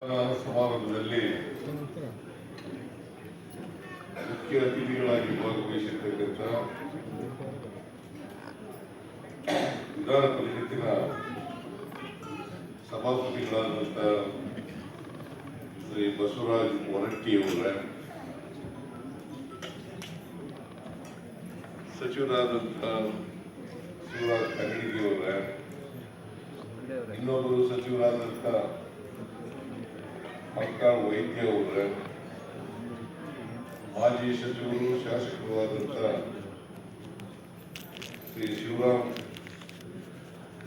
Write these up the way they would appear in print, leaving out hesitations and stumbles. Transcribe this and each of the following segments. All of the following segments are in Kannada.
ಸಮಾರಂಭದಲ್ಲಿ ಮುಖ್ಯ ಅತಿಥಿಗಳಾಗಿ ಭಾಗವಹಿಸಿರ್ತಕ್ಕಂಥ ವಿಧಾನ ಪರಿಷತ್ತಿನ ಸಭಾಪತಿಗಳಾದಂಥ ಶ್ರೀ ಬಸವರಾಜ್ ಹೊರಟ್ಟಿಯವರ, ಸಚಿವರಾದಂಥ ಶಿವರಾಜ್ ಕನ್ನಡಿಗಿಯವರ, ಇನ್ನೊಬ್ಬರು ಸಚಿವರಾದಂಥ ಮಲ್ಕಾಳ್ ವೈದ್ಯ ಅವರ, ಮಾಜಿ ಸಚಿವರು ಶಾಸಕರಾದಂಥ ಶ್ರೀ ಶಿವರಾಮ್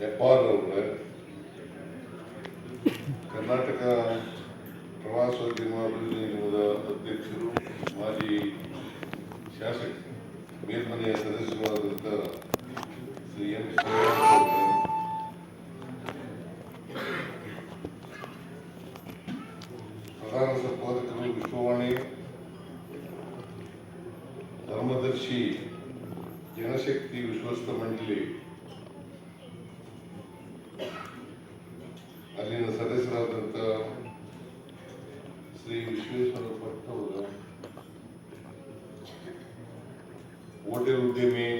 ಹೆಬ್ಬಾರ್ ಅವರ, ಕರ್ನಾಟಕ ಪ್ರವಾಸೋದ್ಯಮ ಅಭಿವೃದ್ಧಿ ನಿಗಮದ ಅಧ್ಯಕ್ಷರು, ಮಾಜಿ ಶಾಸಕ ಮೇಲ್ಮನೆಯ ಸದಸ್ಯರಾದಂಥ ಶ್ರೀ ಎಂ ಶ್ರೀರಾಮ್ ಅವರ, ಪ್ರಧಾನ ಸಂಪಾದಕರು ವಿಶ್ವವಾಣಿ, ಧರ್ಮದರ್ಶಿ ಜನಶಕ್ತಿ ವಿಶ್ವಸ್ತ ಮಂಡಳಿ ಅಲ್ಲಿನ ಸದಸ್ಯರಾದಂಥ ಶ್ರೀ ವಿಶ್ವೇಶ್ವರ ಭಟ್ ಅವರ, ಹೋಟೆಲ್ ಉದ್ಯಮಿ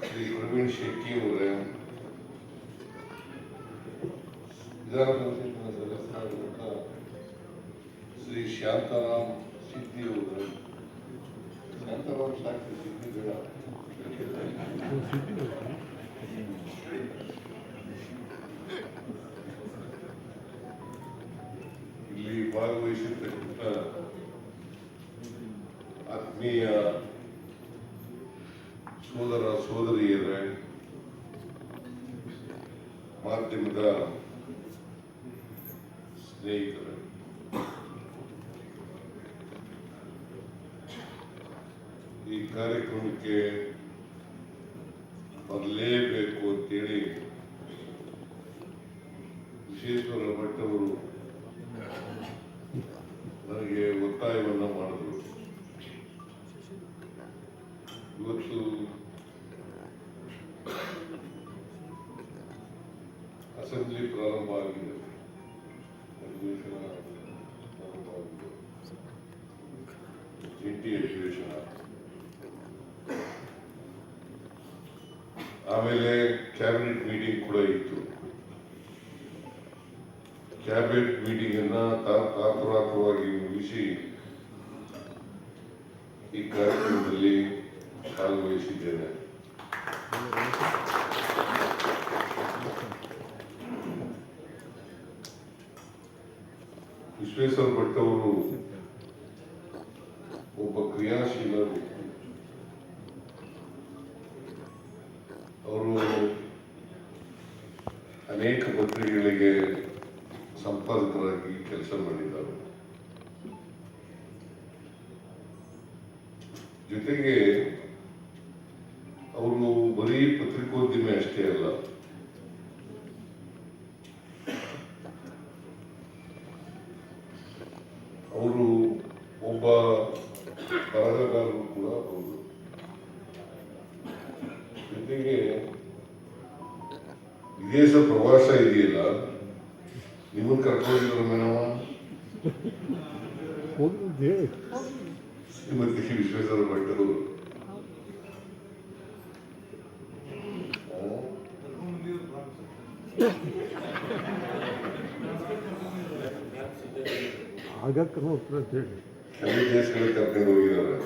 ಶ್ರೀ ಪ್ರವೀಣ್ ಶೆಟ್ಟಿ ಅವರ, ವಿಧಾನ ಪರಿಷತ್ತಿನ ಸದಸ್ಯರಾದಂಥ ಶ್ರೀ ಶಾಂತಾರಾಮ್ ಸಿದ್ದಿ ಅವರು, ಶಾಂತಾರಾಮ್ ಸಾಕ್ಷಿ ಸಿದ್ದಿ ಬೇಡ, ಇಲ್ಲಿ ಭಾಗವಹಿಸಿರ್ತಕ್ಕಂಥ ಆತ್ಮೀಯ ಸೋದರ ಸೋದರಿಯರ, ಮಾಧ್ಯಮದ ಸ್ನೇಹಿತರು, ಈ ಕಾರ್ಯಕ್ರಮಕ್ಕೆ ಬರಲೇಬೇಕು ಅಂತೇಳಿ ವಿಶ್ವೇಶ್ವರ ಭಟ್ ಅವರು ನನಗೆ ಒತ್ತಾಯವನ್ನು ಮಾಡಿದರು. ಇವತ್ತು ಅಸೆಂಬ್ಲಿ ಪ್ರಾರಂಭ ಆಗಿದೆ, ಅಧಿವೇಶನ ಪ್ರಾರಂಭ ಆಗಿದೆ, ಜಂಟಿ ಅಧಿವೇಶನ, ಆಮೇಲೆ ಕ್ಯಾಬಿನೆಟ್ ಮೀಟಿಂಗ್ ಕೂಡ ಇತ್ತು. ಕ್ಯಾಬಿನೆಟ್ ಮೀಟಿಂಗ್ ಅನ್ನ ತಾತ್ರಾತ್ಮಕವಾಗಿ ಮುಗಿಸಿ ಈ ಕಾರ್ಯಕ್ರಮದಲ್ಲಿ ಭಾಗವಹಿಸಿದ್ದೇನೆ. ವಿಶ್ವೇಶ್ವರ ಭಟ್ ಅವರು ಒಬ್ಬ ಕ್ರಿಯಾಶೀಲ ವ್ಯಕ್ತಿ. ಅವರು ಅನೇಕ ಪತ್ರಿಕೆಗಳಿಗೆ ಸಂಪಾದಕರಾಗಿ ಕೆಲಸ ಮಾಡಿದ್ದಾರೆ. ಜೊತೆಗೆ ಅವರು ಬರೀ ಪತ್ರಿಕೋದ್ಯಮಿ ಅಷ್ಟೇ ಅಲ್ಲ, ಅವರು ಒಬ್ಬ ಬರಹಗಾರರು ಕೂಡ ಹೌದು. ಜೊತೆಗೆ ವಿದೇಶ ಪ್ರವಾಸ ಇದೆಯಲ್ಲ, ನಿಮ್ಮನ್ನು ಕರ್ಕೊಂಡಿದ್ರು ಮೇಡಮ ಶ್ರೀಮತಿ ವಿಶ್ವೇಶ್ವರ ಭಟ್ ಅವರು. ಕೆಲವು ದೇಶಗಳಿಗೆ ಕರ್ಕೊಂಡು ಹೋಗಿದ್ದಾರೆ,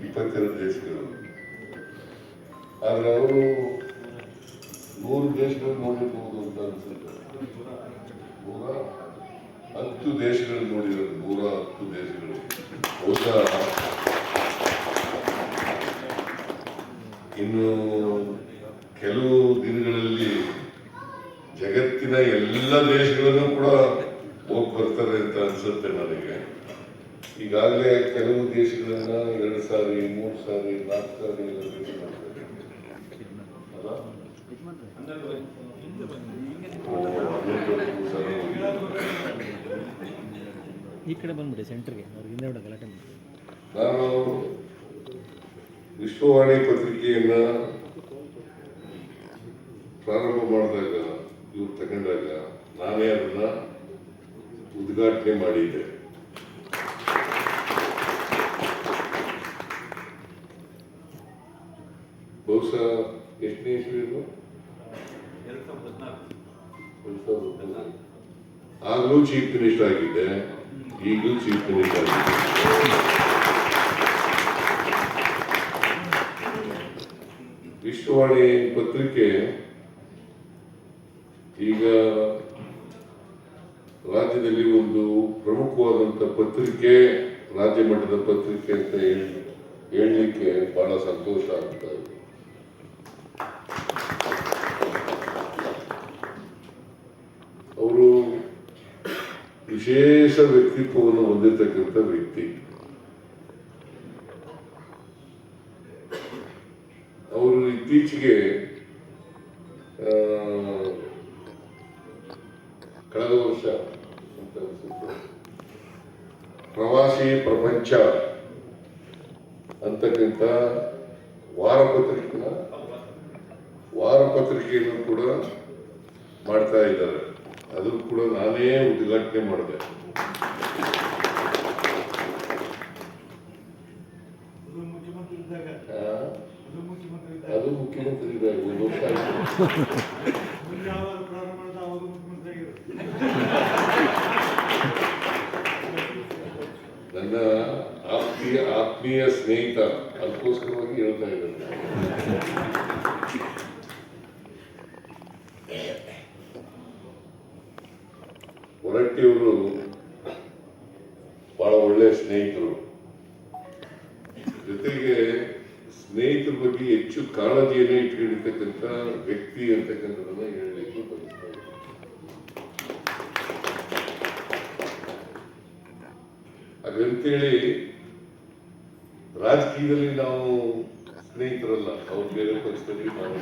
22 ದೇಶಗಳು. ಆದ್ರೆ ಅವರು 100 ದೇಶಗಳು ನೋಡಿರ್ಬೋದು ಅಂತ ಅನ್ಸುತ್ತೆ. 110 ದೇಶಗಳು ನೋಡಿರೋದು, 110 ದೇಶಗಳು. ಬಹುಶಃ ಇನ್ನು ಕೆಲವು ದಿನಗಳಲ್ಲಿ ಜಗತ್ತಿನ ಎಲ್ಲ ದೇಶಗಳನ್ನು ಕೂಡ ಹೋಗಿ ಬರ್ತಾರೆ ಅಂತ ಅನ್ಸುತ್ತೆ ನನಗೆ. ಈಗಾಗಲೇ ಕೆಲವು ದೇಶಗಳನ್ನ 2 ಸಾರಿ 3 ಸಾರಿ 4 ಸಾರಿ ಎಲ್ಲ ಭೇಟಿ ಮಾಡ್ತಾರೆ ಅಲ್ಲ. ಈ ಕಡೆ ಬಂದ್ಬಿಡಿ ಸೆಂಟರ್ಗೆ, ಹಿಂದೆ ಗಲಾಟೆ. ನಾನು ವಿಶ್ವವಾಣಿ ಪತ್ರಿಕೆಯನ್ನ ಪ್ರಾರಂಭ ಮಾಡಿದಾಗ ಇವ್ರು ತಗೊಂಡಾಗ ನಾನೇ ಅದನ್ನ ಉದ್ಘಾಟನೆ ಮಾಡಿದ್ದೆ. ಬಹುಶಃ ಎಷ್ಟನೇ ಇಸ್ವಿ ಇದು? 2014. ಆಗಲೂ ಚೀಫ್ ಮಿನಿಸ್ಟರ್ ಆಗಿದ್ದೆ, ಈಗಲೂ ಚೀಫ್ ಮಿನಿಸ್ಟರ್ ಆಗಿದ್ದೆ. ವಿಶ್ವವಾಣಿ ಪತ್ರಿಕೆ ಈಗ ರಾಜ್ಯದಲ್ಲಿ ಒಂದು ಪ್ರಮುಖವಾದಂಥ ಪತ್ರಿಕೆ, ರಾಜ್ಯ ಮಟ್ಟದ ಪತ್ರಿಕೆ ಅಂತ ಹೇಳಲಿಕ್ಕೆ ಬಹಳ ಸಂತೋಷ ಆಗ್ತಾ ಇದೆ. ಅವರು ವಿಶೇಷ ವ್ಯಕ್ತಿತ್ವವನ್ನು ಹೊಂದಿರತಕ್ಕಂಥ ವ್ಯಕ್ತಿ. ಅವರು ಇತ್ತೀಚೆಗೆ ಕಳೆದ ವರ್ಷ ಅಂತ ಅನ್ಸುತ್ತೆ, ಪ್ರವಾಸಿ ಪ್ರಪಂಚ ಅಂತಕ್ಕಂಥ ವಾರಪತ್ರಿಕೆಯನ್ನು ಕೂಡ ಮಾಡ್ತಾ ಇದ್ದಾರೆ. ಅದು ಕೂಡ ನಾನೇ ಉದ್ಘಾಟನೆ ಮಾಡಿದೆ. ಅದು ಮುಖ್ಯಮಂತ್ರಿ ಇದ್ದಾಗ 1 ವರ್ಷ ಆಯ್ತು. ನನ್ನ ಆತ್ಮೀಯ ಸ್ನೇಹಿತ, ಅದಕ್ಕೋಸ್ಕರವಾಗಿ ಹೇಳ್ತಾ ಇದ್ದಾರೆ. ಹೊರಟ್ಟಿಯವರು ಬಹಳ ಒಳ್ಳೆಯ ಸ್ನೇಹಿತರು, ಜೊತೆಗೆ ಸ್ನೇಹಿತರ ಬಗ್ಗೆ ಹೆಚ್ಚು ಕಾಳಜಿಯನ್ನು ಇಟ್ಕೊಂಡಿರ್ತಕ್ಕಂಥ ವ್ಯಕ್ತಿ ಅಂತಕ್ಕಂಥದನ್ನ ಹೇಳಲಿಕ್ಕೆ ಬಯಸ್ತಾ ಇದ್ದೀನಿ. ಹಾಗಂತೇಳಿ ರಾಜಕೀಯದಲ್ಲಿ ನಾವು ಸ್ನೇಹಿತರಲ್ಲ, ಅವ್ರು ಬೇರೆ ಪಕ್ಷದಲ್ಲಿ ನಾವು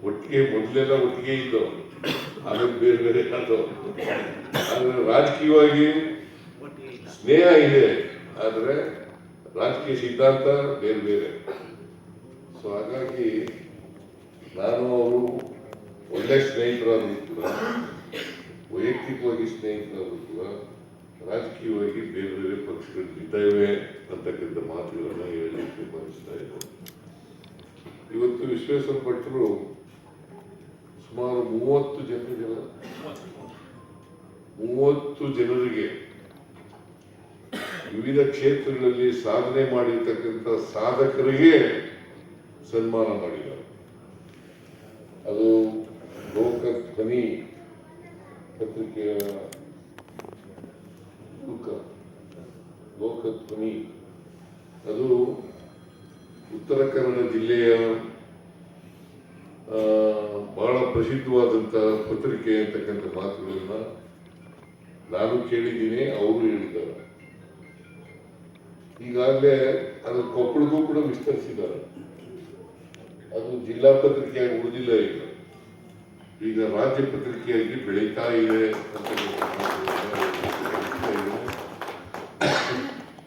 ಒಟ್ಟಿಗೆ ಮೊದಲೆಲ್ಲ ಒಟ್ಟಿಗೆ ಇದ್ದವು, ಆಮೇಲೆ ಬೇರೆ ಬೇರೆ ಆದವು. ಆದ್ರೆ ರಾಜಕೀಯವಾಗಿ ಸ್ನೇಹ ಇದೆ, ಆದರೆ ರಾಜಕೀಯ ಸಿದ್ಧಾಂತ ಬೇರೆ ಬೇರೆ. ಸೊ ಹಾಗಾಗಿ ನಾನು ಅವರು ಒಳ್ಳೆ ಸ್ನೇಹಿತರಾದರೂ ಕೂಡ, ವೈಯಕ್ತಿಕವಾಗಿ ಸ್ನೇಹಿತರಾದರೂ ಕೂಡ, ರಾಜಕೀಯವಾಗಿ ಬೇರೆ ಬೇರೆ ಪಕ್ಷಗಳು ಇದ್ದಾವೆ ಅಂತಕ್ಕಂಥ ಮಾತುಗಳನ್ನು ಹೇಳಲಿಕ್ಕೆ ಬಯಸ್ತಾ ಇದ್ದಾರೆ. ಇವತ್ತು ವಿಶ್ವೇಶ್ವರ ಭಟ್ರು ಸುಮಾರು 30 ಜನರಿಗೆ ವಿವಿಧ ಕ್ಷೇತ್ರಗಳಲ್ಲಿ ಸಾಧನೆ ಮಾಡಿರ್ತಕ್ಕಂಥ ಸಾಧಕರಿಗೆ ಸನ್ಮಾನ ಮಾಡಿದ್ದಾರೆ. ಅದು ಲೋಕಧ್ವನಿ ಪತ್ರಿಕೆಯ ಲೋಕಧ್ವನಿ, ಅದು ಉತ್ತರ ಕನ್ನಡ ಜಿಲ್ಲೆಯ ಬಹಳ ಪ್ರಸಿದ್ಧವಾದಂಥ ಪತ್ರಿಕೆ ಅಂತಕ್ಕಂಥ ಮಾತುಗಳನ್ನ ನಾನು ಕೇಳಿದ್ದೀನಿ, ಅವರು ಹೇಳಿದ್ದಾರೆ. ಈಗಾಗಲೇ ಅದು ಕೊಪ್ಪಳಗೂ ಕೂಡ ವಿಸ್ತರಿಸಿದ್ದಾರೆ. ಅದು ಜಿಲ್ಲಾ ಪತ್ರಿಕೆಯಾಗಿ ಉಳಿದಿಲ್ಲ, ಈಗ ರಾಜ್ಯ ಪತ್ರಿಕೆಯಾಗಿ ಬೆಳೀತಾ ಇದೆ ಅಂತಕ್ಕಂಥ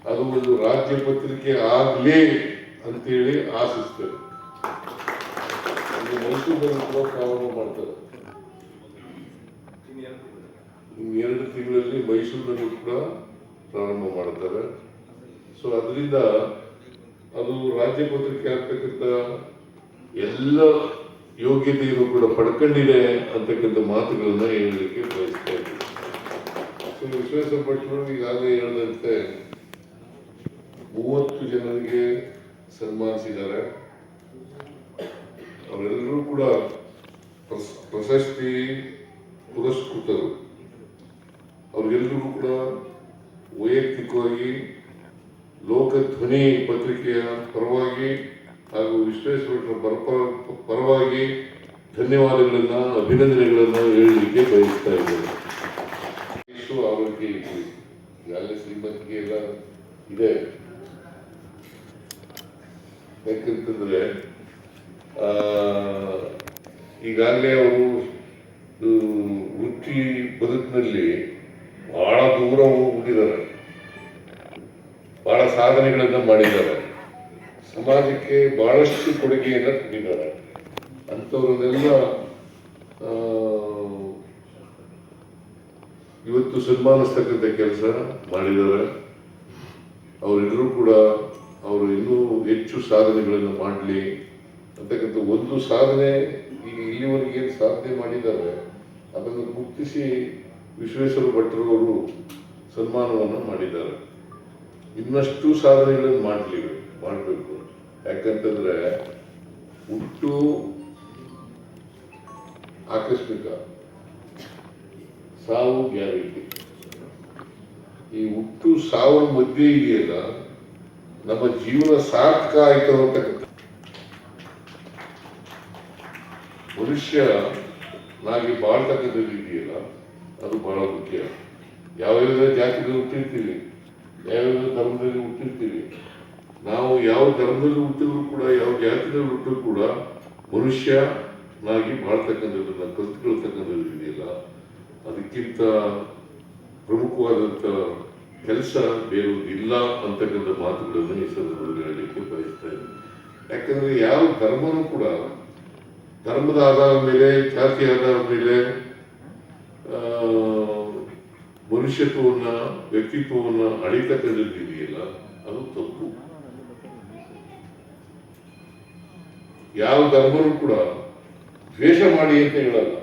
ಅದು ಒಂದು ರಾಜ್ಯ ಪತ್ರಿಕೆ ಆಗಲಿ ಅಂತೇಳಿ ಆಶಿಸ್ತೇವೆ. ಮೈಸೂರಿನಲ್ಲಿ ಕೂಡ ಪ್ರಾರಂಭ ಮಾಡ್ತಾರೆ. ಇನ್ನು 2 ತಿಂಗಳಲ್ಲಿ ಮೈಸೂರಿನಲ್ಲಿ ಕೂಡ ಪ್ರಾರಂಭ ಮಾಡ್ತಾರೆ. ಸೊ ಅದರಿಂದ ಅದು ರಾಜ್ಯ ಪತ್ರಿಕೆ ಆಗ್ತಕ್ಕಂಥ ಎಲ್ಲ ಯೋಗ್ಯತೆಯನ್ನು ಕೂಡ ಪಡ್ಕೊಂಡಿದೆ ಅಂತಕ್ಕಂಥ ಮಾತುಗಳನ್ನ ಹೇಳಲಿಕ್ಕೆ ಬಯಸ್ತಾ ಇದ್ದೀನಿ. ಸೊ ವಿಶ್ವೇಶ್ವರ ಭಟ್ರು ಈಗಾಗಲೇ ಹೇಳಿದಂತೆ 30 ಜನರಿಗೆ ಸನ್ಮಾನಿಸಿದ್ದಾರೆ. ಅವರೆಲ್ಲರೂ ಕೂಡ ಪ್ರಶಸ್ತಿ ಪುರಸ್ಕೃತರು. ಅವ್ರಿಗೆಲ್ಲರಿಗೂ ಕೂಡ ವೈಯಕ್ತಿಕವಾಗಿ ಲೋಕಧ್ವನಿ ಪತ್ರಿಕೆಯ ಪರವಾಗಿ ಹಾಗೂ ವಿಶ್ವೇಶ್ವರ ಪರವಾಗಿ ಧನ್ಯವಾದಗಳನ್ನ, ಅಭಿನಂದನೆಗಳನ್ನ ಹೇಳಲಿಕ್ಕೆ ಬಯಸ್ತಾ ಇದ್ದೇನೆ. ಆರೋಗ್ಯ ಇರಲಿ, ಈಗಾಗಲೇ ಶ್ರೀಮಂತಿಗೆ ಎಲ್ಲ ಇದೆ. ಯಾಕಂತಂದ್ರೆ ಈಗಾಗಲೇ ಅವರು ವೃತ್ತಿ ಬದುಕಿನಲ್ಲಿ ಬಹಳ ದೂರ ಹೋಗ್ಬಿಟ್ಟಿದ್ದಾರೆ, ಬಹಳ ಸಾಧನೆಗಳನ್ನ ಮಾಡಿದ್ದಾರೆ. ಸಮಾಜಕ್ಕೆ ಬಹಳಷ್ಟು ಕೊಡುಗೆಯನ್ನು ಕೊಟ್ಟಿದ್ದಾರೆ. ಅಂಥವ್ರನ್ನೆಲ್ಲ ಇವತ್ತು ಸನ್ಮಾನಿಸ್ತಕ್ಕಂಥ ಕೆಲಸ ಮಾಡಿದ್ದಾರೆ. ಅವರೆಲ್ಲರೂ ಕೂಡ ಅವರು ಇನ್ನೂ ಹೆಚ್ಚು ಸಾಧನೆಗಳನ್ನು ಮಾಡಲಿ ಅಂತಕ್ಕಂಥ ಒಂದು ಸಾಧನೆ ಈಗ ಇಲ್ಲಿವರೆಗೆ ಏನು ಸಾಧನೆ ಮಾಡಿದ್ದಾರೆ ಅದನ್ನು ಗುರುತಿಸಿ ವಿಶ್ವೇಶ್ವರ ಭಟ್ರವರು ಸನ್ಮಾನವನ್ನು ಮಾಡಿದ್ದಾರೆ. ಇನ್ನಷ್ಟು ಸಾಧನೆಗಳನ್ನು ಮಾಡಬೇಕು. ಯಾಕಂತಂದ್ರೆ ಹುಟ್ಟು ಆಕಸ್ಮಿಕ, ಸಾವು ಗ್ಯಾರಂಟಿ. ಈ ಹುಟ್ಟು ಸಾವಿನ ಮಧ್ಯೆ ಇದೆಯಲ್ಲ, ನಮ್ಮ ಜೀವನ ಸಾರ್ಥಕ ಆಯ್ತು ಅಂತಕ್ಕಂಥ ಮನುಷ್ಯ ನಾಗಿ ಬಾಳ್ತಕ್ಕಂಥದ್ದು ಇದೆಯಲ್ಲ, ಅದು ಬಹಳ ಮುಖ್ಯ. ಯಾವ್ಯಾವ ಜಾತಿಗಳು ಹುಟ್ಟಿರ್ತೀವಿ, ಯಾವ್ಯಾವ ಧರ್ಮದಲ್ಲಿ ಹುಟ್ಟಿರ್ತೀವಿ, ನಾವು ಯಾವ ಧರ್ಮದಲ್ಲಿ ಹುಟ್ಟಿದ್ರು ಕೂಡ, ಯಾವ ಜಾತಿಯಲ್ಲಿ ಹುಟ್ಟಿದ್ರು ಕೂಡ ಮನುಷ್ಯ ನಾಗಿ ಬಾಳ್ತಕ್ಕಂಥದ್ದನ್ನ ಕಲ್ತ್ಕೊಳ್ತಕ್ಕಂಥದ್ದು ಇದೆಯಲ್ಲ, ಅದಕ್ಕಿಂತ ಪ್ರಮುಖವಾದಂಥ ಕೆಲಸ ಬೇರುವುದಿಲ್ಲ ಅಂತಕ್ಕಂಥ ಮಾತುಗಳನ್ನು ಈ ಸಂದರ್ಭದಲ್ಲಿ ಹೇಳಲಿಕ್ಕೆ ಬಯಸ್ತಾ ಇದ್ದೀನಿ. ಯಾಕಂದ್ರೆ ಯಾವ ಧರ್ಮನೂ ಕೂಡ ಧರ್ಮದ ಆಧಾರದ ಮೇಲೆ, ಜಾತಿ ಆಧಾರದ ಮೇಲೆ ಮನುಷ್ಯತ್ವವನ್ನ, ವ್ಯಕ್ತಿತ್ವವನ್ನ ಅಳಿತಕ್ಕಂಥದ್ದು ಇದೆಯಲ್ಲ, ಅದು ತಪ್ಪು. ಯಾವ ಧರ್ಮನೂ ಕೂಡ ದ್ವೇಷ ಮಾಡಿ ಅಂತ ಹೇಳಲ್ಲ.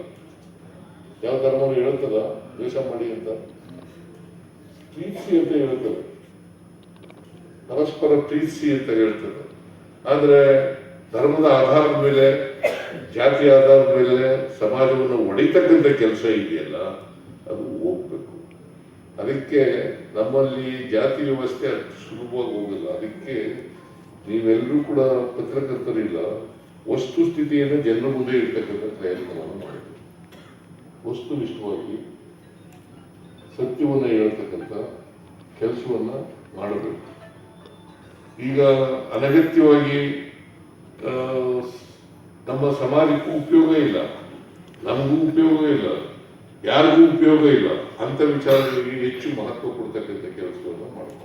ಯಾವ ಧರ್ಮನೂ ಹೇಳ್ತದ ದ್ವೇಷ ಮಾಡಿ ಅಂತ? ಪ್ರೀತಿಸಿ ಅಂತ ಹೇಳ್ತದೆ, ಪರಸ್ಪರ ಪ್ರೀತಿಸಿ ಅಂತ ಹೇಳ್ತದೆ. ಆದ್ರೆ ಧರ್ಮದ ಆಧಾರದ ಮೇಲೆ, ಜಾತಿ ಆಧಾರದ ಮೇಲೆ ಸಮಾಜವನ್ನು ಒಡೆಯತಕ್ಕಂಥ ಕೆಲಸ ಇದೆಯಲ್ಲ, ಅದು ಹೋಗ್ಬೇಕು. ಅದಕ್ಕೆ ನಮ್ಮಲ್ಲಿ ಜಾತಿ ವ್ಯವಸ್ಥೆ ಅಷ್ಟು ಸುಲಭವಾಗಿ ಹೋಗಲ್ಲ. ಅದಕ್ಕೆ ನೀವೆಲ್ಲರೂ ಕೂಡ ಪತ್ರಕರ್ತರಿಲ್ಲ, ವಸ್ತು ಸ್ಥಿತಿಯನ್ನು ಜನರ ಮುಂದೆ ಇರ್ತಕ್ಕಂಥ ಪ್ರಯತ್ನವನ್ನು ಮಾಡಬೇಕು. ವಸ್ತುನಿಷ್ಠವಾಗಿ ಸತ್ಯವನ್ನು ಹೇಳ್ತಕ್ಕಂಥ ಕೆಲಸವನ್ನ ಮಾಡಬೇಕು. ಈಗ ಅನಗತ್ಯವಾಗಿ ನಮ್ಮ ಸಮಾಜಕ್ಕೂ ಉಪಯೋಗ ಇಲ್ಲ, ನಮಗೂ ಉಪಯೋಗ ಇಲ್ಲ, ಯಾರಿಗೂ ಉಪಯೋಗ ಇಲ್ಲ ಅಂತ ವಿಚಾರಗಳಿಗೆ ಹೆಚ್ಚು ಮಹತ್ವ ಕೊಡ್ತಕ್ಕಂಥ ಕೆಲಸವನ್ನು ಮಾಡಬೇಕು.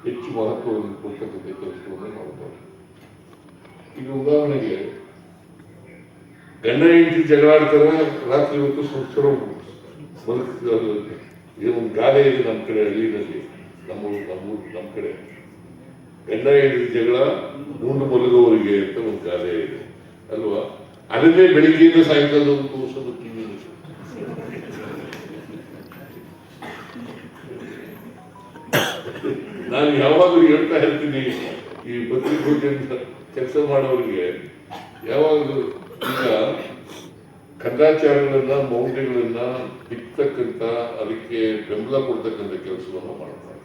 ಹೆಚ್ಚು ಮಹತ್ವವನ್ನು ಕೊಡ್ತಕ್ಕಂಥ ಕೆಲಸವನ್ನು ಮಾಡಬಹುದು. ಈಗ ಉದಾಹರಣೆಗೆ ಗಂಡ ಹೆಂಡತಿ ಜಗಳಾಡ್ತಾರೆ, ರಾತ್ರಿ ಹೊತ್ತು ಸಂಸ್ಕಾರ ಒಂದು ಗಾದೆ ಇದೆ ನಮ್ಮ ಕಡೆ, ಹಳ್ಳಿನಲ್ಲಿ, ನಮ್ಮ ಕಡೆ ಗಂಡ ಹೆಂಡತಿ ಜಗಳ ಗುಂಡು ಮಲಗುವವರಿಗೆ ಅಂತ ಒಂದು ಗಾದೆ ಇದೆ ಅಲ್ವಾ? ಅದನ್ನೇ ಬೆಳಿಗ್ಗೆಯಿಂದ ಸಾಯಂಕಾಲದವರೆಗೂ ತೋರಿಸೋದು ಟಿವಿ. ನಾನು ಯಾವಾಗಲೂ ಹೇಳ್ತಾ ಇರ್ತೀನಿ ಈ ಪತ್ರಿಕೋದ್ಯಮ ಕೆಲಸ ಮಾಡೋರಿಗೆ, ಯಾವಾಗಲೂ ಈಗ ಕಂದಾಚಾರಗಳನ್ನ, ಮೌಲ್ಯಗಳನ್ನ ಬಿತ್ತಕ್ಕಂಥ, ಅದಕ್ಕೆ ಬೆಂಬಲ ಕೊಡ್ತಕ್ಕಂಥ ಕೆಲಸವನ್ನು ಮಾಡ್ತಾರೆ.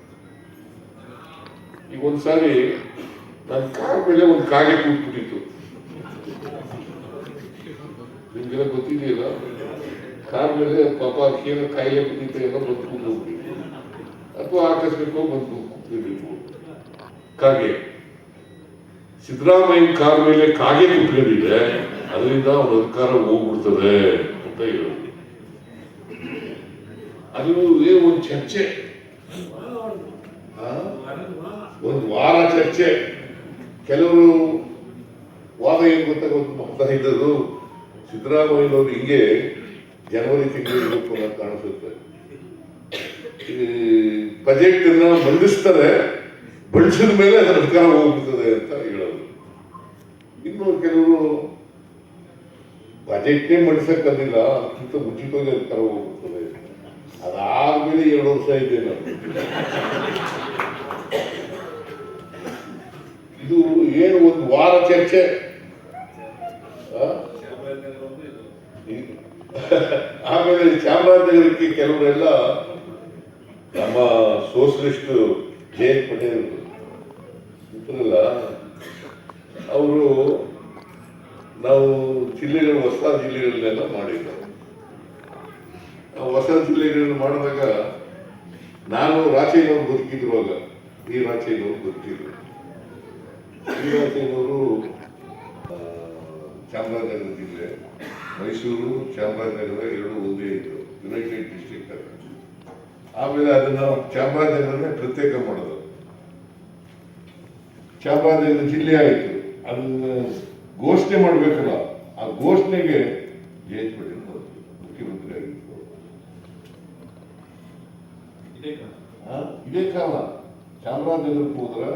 ಈಗ ಒಂದ್ಸಾರಿ ನನ್ನ ಕಾರ್ ಮೇಲೆ ಒಂದು ಕಾಗೆ ಕೂತ್ಬಿಟ್ಟಿತ್ತು. ನಿಮ್ಗೆಲ್ಲ ಗೊತ್ತಿದೆಯಲ್ಲ, ಕಾರ್ ಮೇಲೆ ಪಾಪ ಏನೋ ಕಾಯಿಲೆ ಬಿದ್ದಿತ್ತು, ಏನೋ ಬಂದ್ಕೊಂಡು ಹೋಗ್ಬಿಟ್ಟಿತ್ತು, ಅಥವಾ ಆಕಸ್ಮಿಕವಾಗಿ ಬಂದು ಕೂತ್ಕೊಂಡಿರ್ಬೇಕು ಕಾಗೆ. ಸಿದ್ದರಾಮಯ್ಯ ಕಾರ್ ಮೇಲೆ ಕಾಗೆ ಕೂತ್ಕೊಂಡಿದೆ, ಅದರಿಂದ ಅವನ ಅಧಿಕಾರ ಹೋಗ್ಬಿಡ್ತದೆ ಅಂತ ಹೇಳೋದು. ಅದು ಒಂದು ಚರ್ಚೆ, ಒಂದು ವಾರ ಚರ್ಚೆ. ಕೆಲವರು ವಾದ ಏನು ಗೊತ್ತಾಗ ಮಾಡ್ತಾ ಇದ್ದದ್ದು, ಸಿದ್ದರಾಮಯ್ಯನವರು ಹಿಂಗೆ ಜನವರಿ ತಿಂಗಳು ಇರಬೇಕು ಅಂತ ಕಾಣಿಸುತ್ತೆ. ಬಜೆಟ್ ಅನ್ನ ಮಂಡಿಸ್ತಾರೆ, ಬಳಸಿದ ಮೇಲೆ ಅದರ ಅಧಿಕಾರ ಹೋಗ್ಬಿಡ್ತದೆ ಅಂತ ಹೇಳೋದು. ಇನ್ನು ಕೆಲವರು ಬಜೆಟ್ನೇ ಮಂಡಿಸಕ್ಕಂದಿಲ್ಲ, ಅದಕ್ಕಿಂತ ಮುಂಚಿತವಾಗಿ ಅಧಿಕಾರ ಹೋಗ್ಬಿಡ್ತದೆ. ಅದಾದ್ಮೇಲೆ 2 ವರ್ಷ ಇದೆ ನಾನು. ಇದು ಏನು ಒಂದು ವಾರ ಚರ್ಚೆ. ಆಮೇಲೆ ಚಾಮರಾಜನಗರಕ್ಕೆ ಕೆಲವರೆಲ್ಲ ನಮ್ಮ ಸೋಷಲಿಸ್ಟ್ ಜಯಂತ್ ಪಟೇಲ್ ಇದ್ರಲ್ಲ, ಅವರು ನಾವು ಜಿಲ್ಲೆಗಳು, ಹೊಸ ಜಿಲ್ಲೆಗಳನ್ನೆಲ್ಲ ಮಾಡಿದ್ರು. ನಾವು ಹೊಸ ಜಿಲ್ಲೆಗಳನ್ನ ಮಾಡಿದಾಗ ನಾನು ರಾಚಯ್ಯನವ್ರು ಬದುಕಿದ್ರುವಾಗ, ಈ ರಾಚಯ್ಯನವ್ರು ಬದುಕಿದ್ರು. ಈ ರಾಚಯ್ಯನವರು ಚಾಮರಾಜನಗರ ಜಿಲ್ಲೆ, ಮೈಸೂರು, ಚಾಮರಾಜನಗರ ಎರಡು ಒಂದೇ ಇತ್ತು, ಯುನೈಟೆಡ್ ಡಿಸ್ಟ್ರಿಕ್ಟ್. ಆಮೇಲೆ ಅದನ್ನ ಚಾಮರಾಜನಗರನೇ ಪ್ರತ್ಯೇಕ ಮಾಡೋದು. ಚಾಮರಾಜನಗರ ಜಿಲ್ಲೆ ಆಯಿತು, ಅದನ್ನ ಘೋಷಣೆ ಮಾಡಬೇಕಲ್ಲ, ಆ ಘೋಷಣೆಗೆ ಜಯಂತ್ ಪಟೇಲ್ ಮುಖ್ಯಮಂತ್ರಿ ಆಗಿತ್ತು. ಇದೇ ಕಾಲ ಚಾಮರಾಜನಗರಕ್ಕೆ ಹೋದ್ರೆ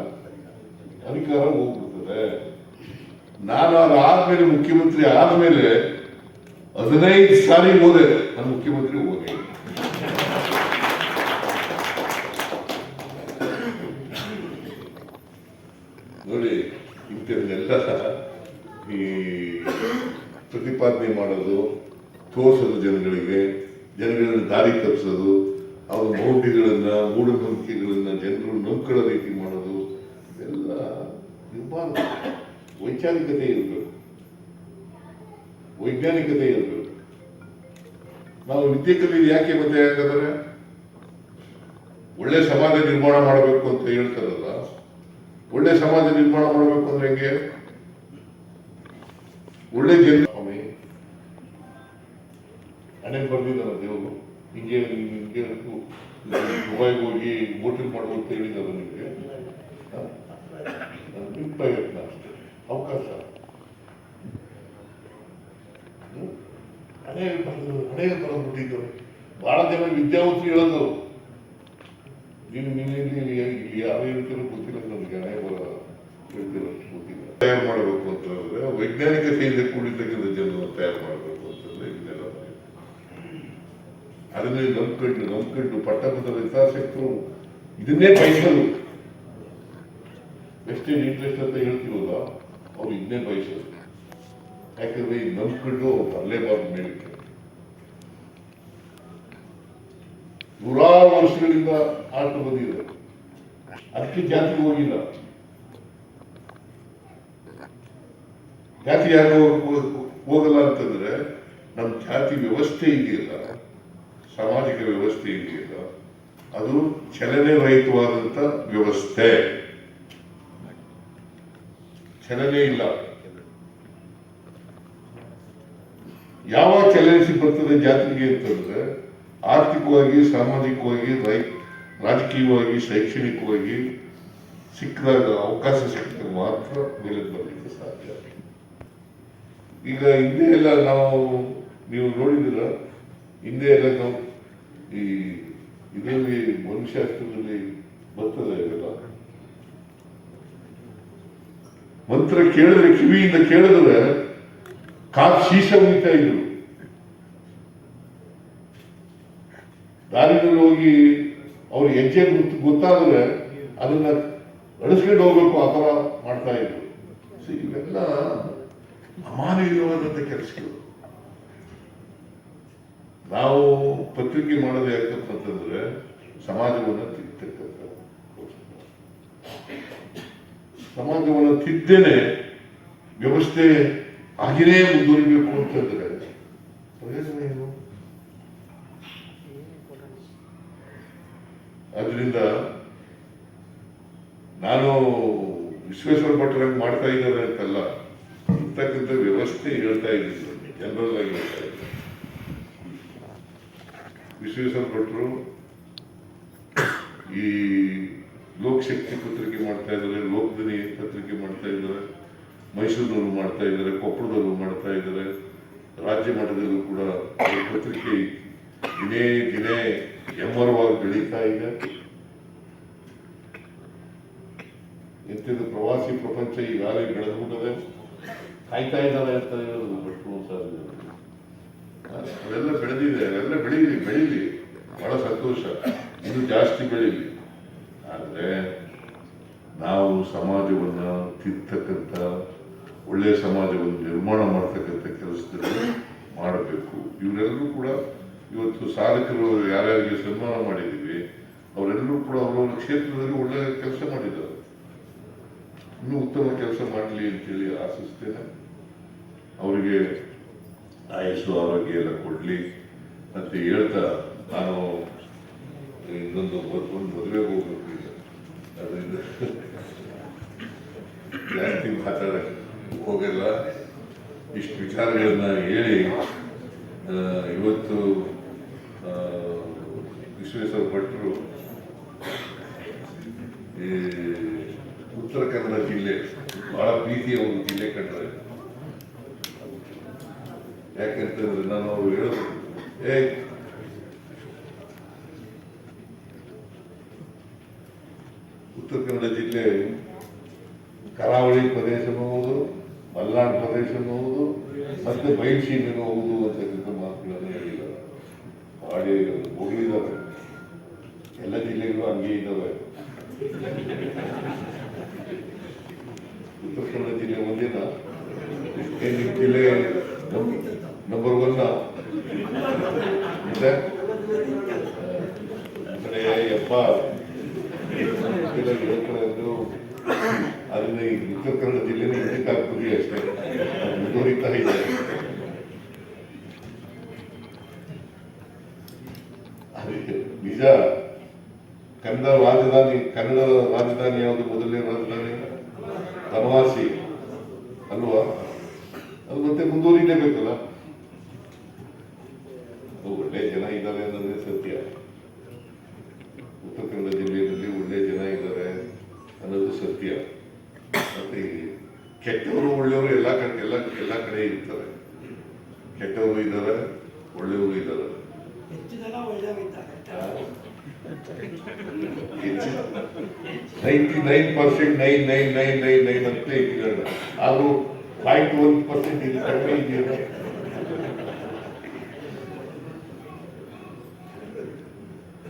ಅಧಿಕಾರ ಹೋಗ್ಬಿಡ್ತದೆ. ನಾನು ಅದಾದ್ಮೇಲೆ ಮುಖ್ಯಮಂತ್ರಿ ಆದ್ಮೇಲೆ 15 ಸಾರಿ ಹೋದೆ, ನಾನು ಮುಖ್ಯಮಂತ್ರಿ ಹೋದೆ. ನೋಡಿ, ಇಂಥದ್ದೆಲ್ಲ ಈ ಪ್ರತಿಪಾದನೆ ಮಾಡೋದು, ತೋರಿಸೋದು, ಜನಗಳಿಗೆ ದಾರಿ ತಪ್ಪಿಸೋದು, ಅವ್ರ ಮೌಢ್ಯಗಳನ್ನ, ಮೂಢನಂಬಿಕೆಗಳನ್ನ ಜನರು ನಂಬ್ಕೊಳ್ಳೋ ರೀತಿ ಮಾಡೋದು, ಇವೆಲ್ಲ ಇರಬಾರ್ದು. ವೈಚಾರಿಕತೆ ಇರಬೇಕು, ವೈಜ್ಞಾನಿಕತೆ ಇರಬೇಕು. ನಾವು ವಿದ್ಯೆ ಕಲಿಯೋದು ಯಾಕೆ ಮತ್ತೆ ಯಾಕಂದ್ರೆ ಒಳ್ಳೆ ಸಮಾಜ ನಿರ್ಮಾಣ ಮಾಡಬೇಕು ಅಂತ ಹೇಳ್ತಾರಲ್ಲ, ಒಳ್ಳೆ ಸಮಾಜ ನಿರ್ಮಾಣ ಮಾಡಬೇಕು ಅಂದ್ರೆ ಹೆಂಗೆ? ಒಳ್ಳೆ ಜನ ಹಣೆ ಬರ್ದಿದ್ದಾರ ದೇವರು, ಹಿಂಗೆ ದುಬೈಗೆ ಹೋಗಿ ಬೋಟಿಂಗ್ ಮಾಡುವ ಅಂತ ಹೇಳಿದಾರ ನಿಮಗೆ. ನಿಮ್ಮ ಪ್ರಯತ್ನ ಅಷ್ಟೇ, ಅವಕಾಶ. ಹಣೆ ಬರೆದ್ಬಿಟ್ಟಿದ್ದಾರೆ. ಬಹಳ ಜನ ವಿದ್ಯಾವಂತರು ಹೇಳೋದು, ನೀವು ಯಾರು ಹೇಳ್ತಿರೋ ಗೊತ್ತಿಲ್ಲ ನನಗೆ, ಹಣೆ ಬರ ಹೇಳ್ತಿರೋ ಗೊತ್ತಿಲ್ಲ. ತಯಾರು ಮಾಡಬೇಕು ಅಂತಂದ್ರೆ ವೈಜ್ಞಾನಿಕತೆಯಿಂದ ಕೂಡಿರ್ತಕ್ಕಂಥ ಜನರನ್ನು ತಯಾರು ಮಾಡಬೇಕು ಅಂತಂದ್ರೆ ಇದನ್ನೆಲ್ಲ ಅದನ್ನೇ ನಂಬ್ಕೊಂಡು ಪಟ್ಟಭದ್ರ ಹಿತಾಸಕ್ತರು ಇದನ್ನೇ ಬಯಸಲು, ವೆಸ್ಟೇಜ್ ಇಂಟ್ರೆಸ್ಟ್ ಅಂತ ಹೇಳ್ತೀವಲ್ಲ, ಅವ್ರು ಇದನ್ನೇ ಬಯಸಲು. ಯಾಕಂದ್ರೆ ಈಗ ನಂಬ್ಕೊಂಡು ಬರಲೇಬಾರ್ದು ಮೇಲಕ್ಕೆ. ನೂರಾರು ವರ್ಷಗಳಿಂದ ಆಟ ಬಂದಿದೆ, ಅದಕ್ಕೆ ಜಾತಿಗೆ ಹೋಗಿಲ್ಲ. ಜಾತಿ ಯಾಕೆ ಹೋಗಲ್ಲ ಅಂತಂದ್ರೆ ನಮ್ಮ ಜಾತಿ ವ್ಯವಸ್ಥೆ ಇದೆಯಲ್ಲ, ಸಾಮಾಜಿಕ ವ್ಯವಸ್ಥೆ ಇದೆಯಲ್ಲ, ಅದು ಚಲನೆ ರಹಿತವಾದಂತ ವ್ಯವಸ್ಥೆ. ಚಲನೆ ಇಲ್ಲ. ಯಾವಾಗ ಚಲನಿಸಿ ಬರ್ತದೆ ಜಾತಿಗೆ ಅಂತಂದ್ರೆ ಆರ್ಥಿಕವಾಗಿ, ಸಾಮಾಜಿಕವಾಗಿ, ರಾಜಕೀಯವಾಗಿ, ಶೈಕ್ಷಣಿಕವಾಗಿ ಸಿಕ್ಕಿದಾಗ, ಅವಕಾಶ ಸಿಕ್ಕಿದಾಗ ಮಾತ್ರ ಮೇಲೆ ಬರಲಿಕ್ಕೆ ಸಾಧ್ಯ. ಈಗ ಹಿಂದೆ ಎಲ್ಲ ನೀವು ನೋಡಿದಿರ, ಹಿಂದೆ ಎಲ್ಲ ನಾವು ಈ ಇದರಲ್ಲಿ ಮನುಷ್ಯಾಸ್ತ್ರದಲ್ಲಿ ಬರ್ತದೆ ಇವೆಲ್ಲ ಮಂತ್ರ ಕೇಳಿದ್ರೆ, ಕಿವಿಯಿಂದ ಕೇಳಿದ್ರೆ ಶೀಶ ಉಳಿತಾ ಇದ್ರು. ದಾರಿನಲ್ಲಿ ಹೋಗಿ ಅವ್ರ ಹೆಜ್ಜೆ ಗೊತ್ತಾದ್ರೆ ಅದನ್ನ ಅಳಿಸ್ಕೊಂಡು ಹೋಗ್ಬೇಕು, ಆ ಥರ ಮಾಡ್ತಾ ಇದ್ರು. ಇವೆಲ್ಲ ಅಮಾನವೀಯವಾದಂಥ ಕೆಲಸಗಳು. ನಾವು ಪತ್ರಿಕೆ ಮಾಡೋದು ಯಾಕಪ್ಪ ಅಂತಂದ್ರೆ ಸಮಾಜವನ್ನು ತಿದ್ದತಕ್ಕಂಥ, ಸಮಾಜವನ್ನು ತಿದ್ದೇನೆ ವ್ಯವಸ್ಥೆ ಹಾಗೇನೇ ಮುಂದುವರಿಬೇಕು ಅಂತಂದ್ರೆ ಪ್ರಯೋಜನ ಏನು? ಆದ್ರಿಂದ ನಾನು ವಿಶ್ವೇಶ್ವರ ಭಟ್ರಂಗ್ ಮಾಡ್ತಾ ಇದ್ದಾರೆ ಅಂತಲ್ಲ, ಇರ್ತಕ್ಕಂಥ ವ್ಯವಸ್ಥೆ ಹೇಳ್ತಾ ಇದ್ದೀನಿ, ಜನರಲ್ ಆಗಿ ಹೇಳ್ತಾ ಇದ್ದೀನಿ. ವಿಶ್ವೇಶ್ವರ ಭಟ್ರು ಈ ಲೋಕಶಕ್ತಿ ಪತ್ರಿಕೆ ಮಾಡ್ತಾ ಇದ್ದಾರೆ, ಲೋಕಧ್ವನಿ ಪತ್ರಿಕೆ ಮಾಡ್ತಾ ಇದ್ದಾರೆ, ಮೈಸೂರಿನವರು ಮಾಡ್ತಾ ಇದ್ದಾರೆ, ಕೊಪ್ಪಳದವರು ಮಾಡ್ತಾ ಇದ್ದಾರೆ, ರಾಜ್ಯ ಮಟ್ಟದಲ್ಲೂ ಕೂಡ ಪತ್ರಿಕೆ ದಿನೇ ದಿನೇ ಎಮ್ಮರವಾಗಿ ಬೆಳೀತಾ ಇದೆ. ಎಂಥದ್ದು ಪ್ರವಾಸಿ ಪ್ರಪಂಚ ಈಗಾಗಲೇ ಬೆಳೆದ್ಬಿಟ್ಟದೆ, ಕಾಯ್ತಾ ಇದ್ದಾರೆ ಅಂತ ಹೇಳೋದು ಭಟ್ರು ಸರ್. ಅವೆಲ್ಲ ಬೆಳೆದಿದೆ, ಅವೆಲ್ಲ ಬೆಳೀಲಿ, ಬಹಳ ಸಂತೋಷ, ಇನ್ನು ಜಾಸ್ತಿ ಬೆಳೀಲಿ. ಆದರೆ ನಾವು ಸಮಾಜವನ್ನ ತಿರ್ತಕ್ಕಂಥ, ಒಳ್ಳೆಯ ಸಮಾಜವನ್ನು ನಿರ್ಮಾಣ ಮಾಡ್ತಕ್ಕಂಥ ಕೆಲಸದಲ್ಲಿ ಮಾಡಬೇಕು. ಇವರೆಲ್ಲರೂ ಕೂಡ ಇವತ್ತು ಸಾಧಕರು ಯಾರ್ಯಾರಿಗೆ ಸನ್ಮಾನ ಮಾಡಿದ್ದೀವಿ, ಅವರೆಲ್ಲರೂ ಕೂಡ ಅವರವರ ಕ್ಷೇತ್ರದಲ್ಲಿ ಒಳ್ಳೆಯ ಕೆಲಸ ಮಾಡಿದ್ದಾರೆ. ಇನ್ನೂ ಉತ್ತಮ ಕೆಲಸ ಮಾಡಲಿ ಅಂತೇಳಿ ಆಶಿಸ್ತೇನೆ. ಅವರಿಗೆ ಆಯುಷು, ಆರೋಗ್ಯ ಎಲ್ಲ ಕೊಡಲಿ ಅಂತ ಹೇಳ್ತಾ, ನಾನು ಇನ್ನೊಂದು ಮದುವೆಗೆ ಹೋಗ್ಬೇಕು. ಅದರಿಂದ ಜಾಸ್ತಿ ಮಾತಾಡಕ್ಕೆ ಹೋಗಲ್ಲ. ಇಷ್ಟು ವಿಚಾರಗಳನ್ನ ಹೇಳಿ ಇವತ್ತು ವಿಶ್ವೇಶ್ವರ ಭಟ್ರು ಈ ಉತ್ತರ ಉತ್ತರ ಕನ್ನಡ ಜಿಲ್ಲೆ ಬಹಳ ಪ್ರೀತಿಯ ಒಂದು ಜಿಲ್ಲೆ ಕಂಡ್ರೆ. ಯಾಕೆಂತಂದ್ರೆ ನಾನು ಅವ್ರು ಹೇಳೋದು ಉತ್ತರ ಕನ್ನಡ ಜಿಲ್ಲೆ ಕರಾವಳಿ ಪ್ರದೇಶನೂ ಹೌದು, ಮಲೆನಾಡು ಪ್ರದೇಶನೂ ಹೌದು, ಮತ್ತೆ ಬಯಲುಸೀಮೆನೂ ಹೌದು ಅಂತಕ್ಕಂಥ ಮಾತುಗಳನ್ನು ಹೇಳಿದ್ದಾರೆ, ಮಾಡಿ ಹೋಗಿದ್ದಾರೆ. ಎಲ್ಲ ಜಿಲ್ಲೆಗಳು ಹಂಗೆ ಇದ್ದಾವೆ. ಉತ್ತರ ಕನ್ನಡ ಜಿಲ್ಲೆ ಒಂದಿನ ನಿಮ್ಮ ಜಿಲ್ಲೆ ನಂಬರ್ 1 ಮತ್ತೆ ಯಪ್ಪ ಹೇಳ್ಕೊಳ್ಳೋದು ಅದನ್ನ ಈ ಉತ್ತರ ಕನ್ನಡ ಜಿಲ್ಲೆನ ಇದಕ್ಕಾಗ್ತದೆ ಅಷ್ಟೇ, ಮುಂದುವರಿತಾ ಇದೆ. ನಿಜ. ಕನ್ನಡ ರಾಜಧಾನಿ ಯಾವುದು? ಮೊದಲನೇ ರಾಜಧಾನಿ ಬನವಾಸಿ ಅಲ್ವಾ? ಅದು ಮತ್ತೆ ಮುಂದುವರಿಲೇಬೇಕಲ್ಲ. ಒಳ್ಳೆ ಜನ ಇದ್ದಾರೆ ಅನ್ನೋದೇ ಸತ್ಯ. ಉತ್ತರ ಕನ್ನಡ ಜಿಲ್ಲೆಯಲ್ಲಿ ಒಳ್ಳೆ ಜನ ಇದ್ದಾರೆ ಅನ್ನೋದು ಸತ್ಯ. ಮತ್ತೆ ಕೆಟ್ಟವರು ಒಳ್ಳೆಯವರು ಎಲ್ಲ ಕಡೆ ಇರ್ತಾರೆ. ಕೆಟ್ಟವರು ಇದ್ದಾರೆ, ಒಳ್ಳೆಯವರು ಇದ್ದಾರೆ. 99.99999 ಅಂತ ಇಟ್ಟಿದ್ದಾರೆ. ಆದ್ರೂ 0.1% ಇದು ಕಡಿಮೆ ಇದೆಯಲ್ಲ.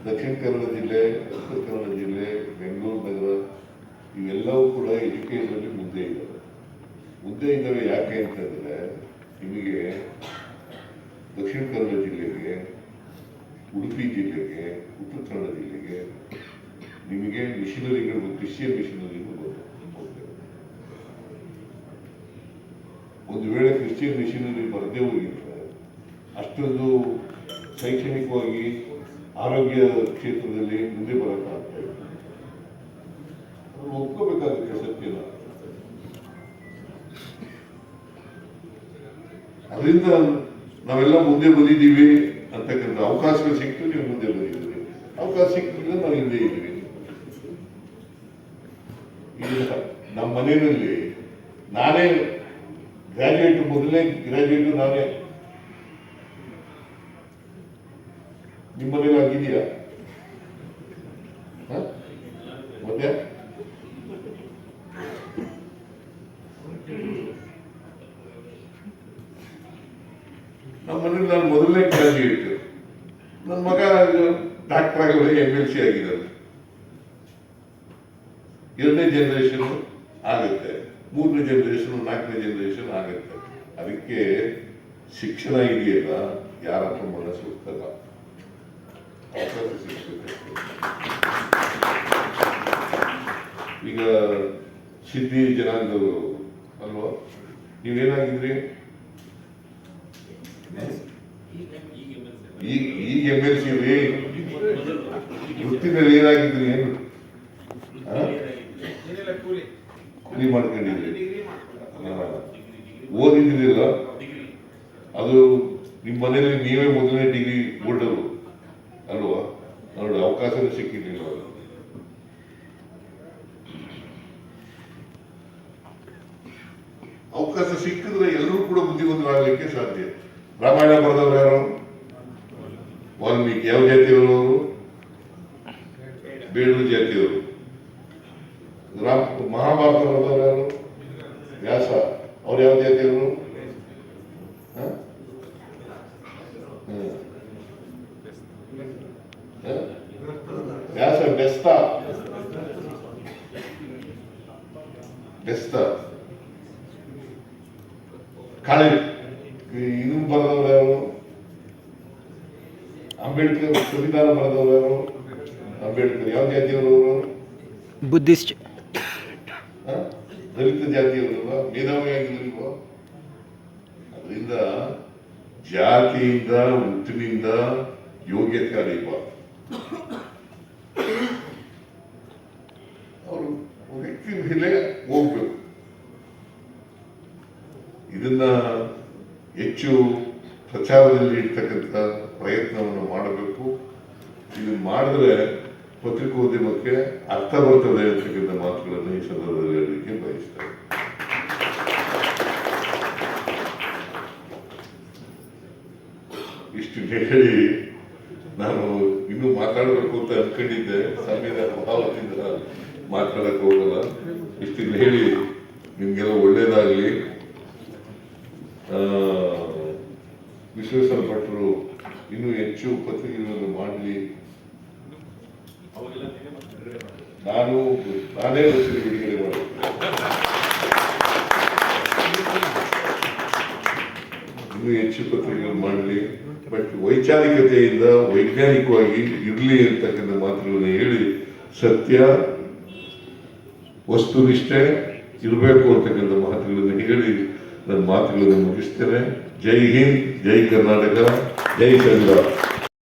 ದಕ್ಷಿಣ ಕನ್ನಡ ಜಿಲ್ಲೆ, ಉತ್ತರ ಕನ್ನಡ ಜಿಲ್ಲೆ, ಬೆಂಗಳೂರು ನಗರ ಇವೆಲ್ಲವೂ ಕೂಡ ಎಜುಕೇಷನಲ್ಲಿ ಮುಂದೆ ಇದ್ದಾವೆ. ಯಾಕೆ ಅಂತಂದ್ರೆ ನಿಮಗೆ ದಕ್ಷಿಣ ಕನ್ನಡ ಜಿಲ್ಲೆಗೆ, ಉಡುಪಿ ಜಿಲ್ಲೆಗೆ, ಉತ್ತರ ಕನ್ನಡ ಜಿಲ್ಲೆಗೆ ನಿಮಗೆ ಮಿಷನರಿಗಳು, ಕ್ರಿಶ್ಚಿಯನ್ ಮಿಷನರಿಗಳು ಹೋಗ್ತವೆ. ಒಂದು ವೇಳೆ ಕ್ರಿಶ್ಚಿಯನ್ ಮಿಷನರಿ ಬರದೇ ಹೋಗಿದ್ರೆ ಅಷ್ಟೊಂದು ಶೈಕ್ಷಣಿಕವಾಗಿ ಆರೋಗ್ಯ ಕ್ಷೇತ್ರದಲ್ಲಿ ಮುಂದೆ ಬರೋಕ್ಕಾಗ್ತಾ ಇದೆ. ಒಪ್ಕೋಬೇಕಾಗುತ್ತೆ ಸತ್ಯನ. ಅದರಿಂದ ನಾವೆಲ್ಲ ಮುಂದೆ ಬಂದಿದ್ದೀವಿ ಅಂತಕ್ಕಂಥ ಅವಕಾಶಗಳು ಸಿಕ್ತು, ನೀವು ಮುಂದೆ ಬಂದಿದ್ದೀವಿ. ಅವಕಾಶ ಸಿಕ್ಕಿದ್ರೆ ನಾವು ಹಿಂದೆ ಇದ್ದೀವಿ. ಈಗ ನಮ್ಮ ಮನೆಯಲ್ಲಿ ನಾನೇ ಗ್ರಾಜುಯೇಟ್, ಮೊದಲನೇ ಗ್ರಾಜುಯೇಟ್ ನಾನೇ. ನಿಮ್ಮ ಮನೇಲಿ ಆಗಿದೆಯಾ? ಮತ್ತೆ ನಮ್ಮ ಮನೇಲಿ ನಾನು ಮೊದಲನೇ ಗ್ರಾಜುಯೇಟ್. ನನ್ನ ಮಗ ಡಾಕ್ಟರ್ ಆಗಿದ್ರೆ MLC ಆಗಿದ್ದಾರೆ. 2ನೇ ಜನರೇಷನ್ ಆಗುತ್ತೆ, 3ನೇ ಜನರೇಷನ್, 4ನೇ ಜನರೇಷನ್ ಆಗುತ್ತೆ. ಅದಕ್ಕೆ ಶಿಕ್ಷಣ ಇದೆಯಲ್ಲ, ಯಾರ ಹತ್ರ ಮನಸ್ಸು ಹೋಗ್ತಲ್ಲ. ಈಗ ಸಿದ್ಧಿ ಜನಾಂಗದವರು ಅಲ್ವಾ? ನೀವೇನಾಗಿದ್ರಿ? ಈಗ MLC ವೃತ್ತಿನಲ್ಲಿ ಏನಾಗಿದ್ರಿ? ಏನು ಕೂಲಿ ಮಾಡ್ಕೊಂಡಿದ್ರಿ? ಓದಿದ್ರಿಲ್ಲ? ಅದು ನಿಮ್ಮ ಮನೆಯಲ್ಲಿ ನೀವೇ ಮೊದಲನೇ ಡಿಗ್ರಿ ಹೋಲ್ಡರು ಅಲ್ವಾ? ನೋಡಿ, ಅವಕಾಶವೇ ಸಿಕ್ಕಿದ್ರಿಲ್ಲ. ಅವಕಾಶ ಸಿಕ್ಕಿದ್ರೆ ಎಲ್ಲರೂ ಕೂಡ ಬುದ್ಧಿವಂತರಾಗಲಿಕ್ಕೆ ಸಾಧ್ಯ. ರಾಮಾಯಣ ಬರೆದವರು ಯಾರು? ವಾಲ್ಮೀಕಿ. ಯಾವ ಜಾತಿಯವರು ಅವರು? ಬೇಡೂರು ಜಾತಿಯವರು. ಮಹಾಭಾರತ ಬರೆದವರು ಯಾರು? ವ್ಯಾಸ. ಅವ್ರು ಯಾವ ಜಾತಿಯವರು? ವ್ಯಾಸ ಬೆಸ್ತ. ಕಾಳಿ. ಇದನ್ನು ಬರೆದವರು ಯಾರು? ಅಂಬೇಡ್ಕರ್. ಸಂವಿಧಾನ ಬರೆದವರು ಯಾರು? ಅಂಬೇಡ್ಕರ್. ಯಾವ ಜಾತಿಯವರು ಅವರು? ಬುದ್ಧಿಸ್ಟ್. ದಲಿತ ಜಾತಿಯವರಲ್ವ? ಮೇಧಾವಿ ಆಗಿಲ್ವ? ಅದರಿಂದ ಜಾತಿಯಿಂದ, ಹುಟ್ಟಿನಿಂದ ಯೋಗ್ಯತೆ ಅರಿವ ಅವರು ವ್ಯಕ್ತಿ ಮೇಲೆ ಹೋಗ್ಬೇಕು. ಇದನ್ನ ಹೆಚ್ಚು ಪ್ರಚಾರದಲ್ಲಿ ಇರ್ತಕ್ಕಂಥ ಪ್ರಯತ್ನವನ್ನು ಮಾಡಬೇಕು. ಇದನ್ನು ಮಾಡಿದ್ರೆ ಪತ್ರಿಕೋದ್ಯಮಕ್ಕೆ ಅರ್ಥ ಬರ್ತದೆ ಅಂತಕ್ಕಂಥ ಮಾತುಗಳನ್ನು ಈ ಸಂದರ್ಭದಲ್ಲಿ ಹೇಳಲಿಕ್ಕೆ ಬಯಸ್ತೇನೆ. ಇಷ್ಟು ಹೇಳಿ ನಾನು ಇನ್ನೂ ಮಾತಾಡಬೇಕು ಅಂತ ಅನ್ಕೊಂಡಿದ್ದೆ, ಸಮಯದ ಅಭಾವದಿಂದ ಮಾತಾಡಕ್ಕೆ ಹೋಗಲ್ಲ. ಇಷ್ಟು ಹೇಳಿ ನಿಮ್ಗೆಲ್ಲ ಒಳ್ಳೇದಾಗಲಿ. ವಿಶ್ವೇಶ್ವರ ಭಟ್ರು ಇನ್ನೂ ಹೆಚ್ಚು ಪತ್ರಿಕೆಗಳನ್ನು ಮಾಡಲಿ. ನಾನೇ ಪತ್ರಿಕೆ ಬಿಡುಗಡೆ ಮಾಡಬೇಕು, ಇನ್ನೂ ಹೆಚ್ಚು ಪತ್ರಿಕೆಗಳು ಮಾಡಲಿ. ಬಟ್ ವೈಚಾರಿಕತೆಯಿಂದ ವೈಜ್ಞಾನಿಕವಾಗಿ ಇರಲಿ ಅಂತಕ್ಕಂಥ ಮಾತುಗಳನ್ನು ಹೇಳಿ, ಸತ್ಯ ವಸ್ತುನಿಷ್ಠೆ ಇರಬೇಕು ಅಂತಕ್ಕಂಥ ಮಾತುಗಳನ್ನು ಹೇಳಿ ನನ್ನ ಮಾತುಗಳನ್ನು ಮುಗಿಸ್ತೇನೆ. ಜೈ ಹಿಂದ್, ಜೈ ಕರ್ನಾಟಕ, ಜೈ ಸಂವಿಧಾನ.